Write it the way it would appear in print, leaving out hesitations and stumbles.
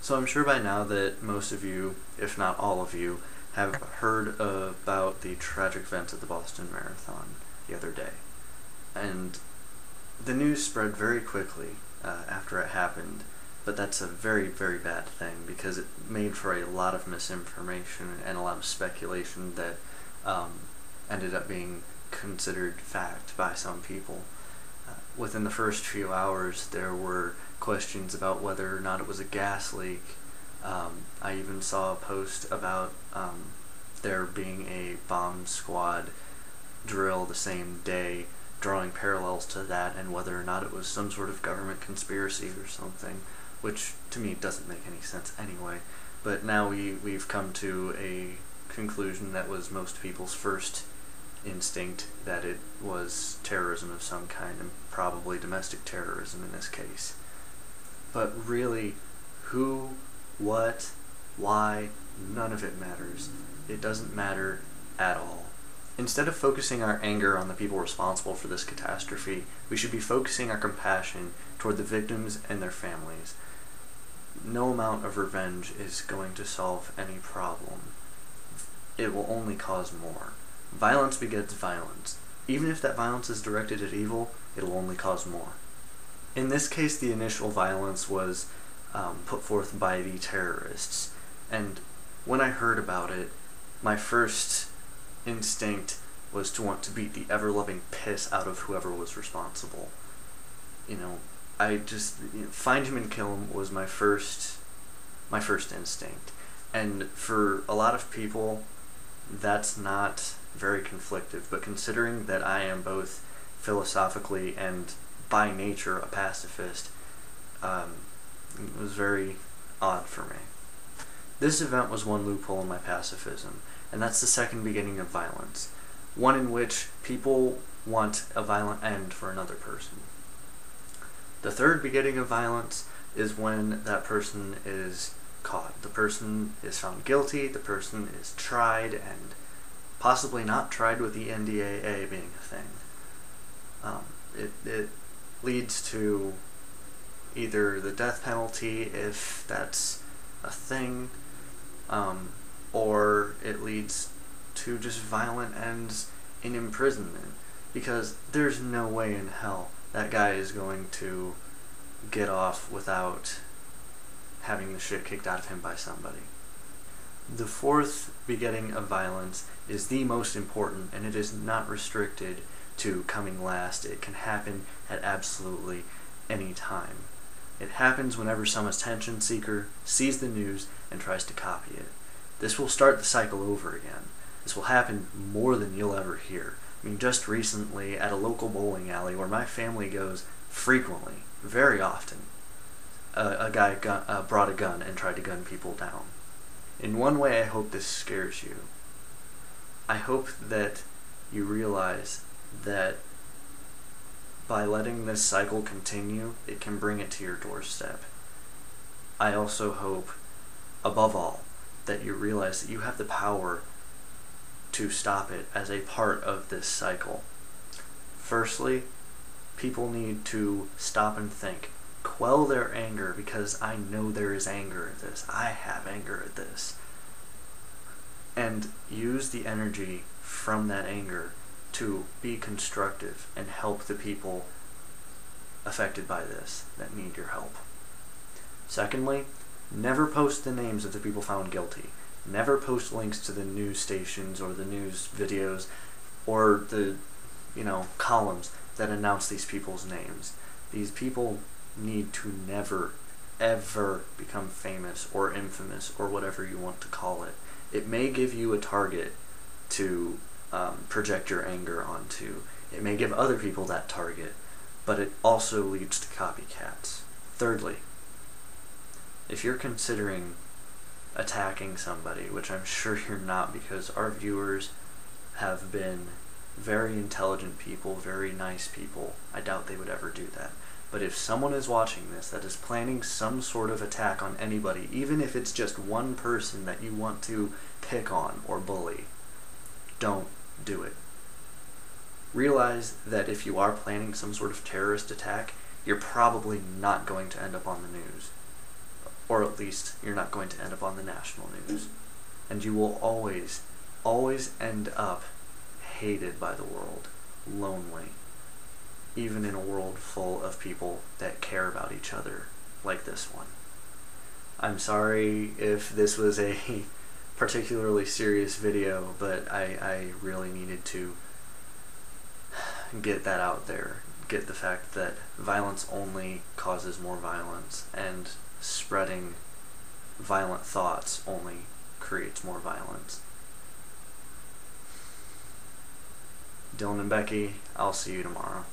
So I'm sure by now that most of you, if not all of you, have heard about the tragic events at the Boston Marathon the other day. And the news spread very quickly after it happened, but that's a very, very bad thing because it made for a lot of misinformation and a lot of speculation that ended up being considered fact by some people. Within the first few hours, there were questions about whether or not it was a gas leak. I even saw a post about there being a bomb squad drill the same day, drawing parallels to that and whether or not it was some sort of government conspiracy or something, which to me doesn't make any sense anyway. But now we've come to a conclusion that was most people's first instinct, that it was terrorism of some kind, and probably domestic terrorism in this case. But really, who, what, why, none of it matters. It doesn't matter at all. Instead of focusing our anger on the people responsible for this catastrophe, we should be focusing our compassion toward the victims and their families. No amount of revenge is going to solve any problem. It will only cause more. Violence begets violence. Even if that violence is directed at evil, it'll only cause more. In this case, the initial violence was put forth by the terrorists, and when I heard about it, my first instinct was to want to beat the ever-loving piss out of whoever was responsible. Find him and kill him was my first instinct. And for a lot of people, that's not very conflictive, but considering that I am both philosophically and by nature a pacifist, it was very odd for me. This event was one loophole in my pacifism, and that's the second beginning of violence, one in which people want a violent end for another person. The third beginning of violence is when that person is caught. The person is found guilty, the person is tried, and possibly not tried with the NDAA being a thing. It leads to either the death penalty, if that's a thing, or it leads to just violent ends in imprisonment, because there's no way in hell that guy is going to get off without having the shit kicked out of him by somebody. The fourth begetting of violence is the most important, and it is not restricted to coming last. It can happen at absolutely any time. It happens whenever some attention seeker sees the news and tries to copy it. This will start the cycle over again. This will happen more than you'll ever hear. I mean, just recently at a local bowling alley where my family goes frequently, very often, a guy brought a gun and tried to gun people down. In one way, I hope this scares you. I hope that you realize that by letting this cycle continue, it can bring it to your doorstep. I also hope, above all, that you realize that you have the power to stop it as a part of this cycle. Firstly, people need to stop and think. Quell their anger, because I know there is anger at this. I have anger at this. And use the energy from that anger to be constructive and help the people affected by this that need your help. Secondly, never post the names of the people found guilty. Never post links to the news stations or the news videos or the, columns that announce these people's names. These people need to never, ever become famous or infamous or whatever you want to call it. It may give you a target to project your anger onto. It may give other people that target, but it also leads to copycats. Thirdly, if you're considering attacking somebody, which I'm sure you're not because our viewers have been very intelligent people, very nice people, I doubt they would ever do that. But if someone is watching this that is planning some sort of attack on anybody, even if it's just one person that you want to pick on or bully, don't do it. Realize that if you are planning some sort of terrorist attack, you're probably not going to end up on the news. or at least you're not going to end up on the national news. And you will always, always end up hated by the world, lonely, even in a world full of people that care about each other like this one. I'm sorry if this was a particularly serious video, but I really needed to get that out there. Get the fact that violence only causes more violence, and spreading violent thoughts only creates more violence. Dylan and Becky, I'll see you tomorrow.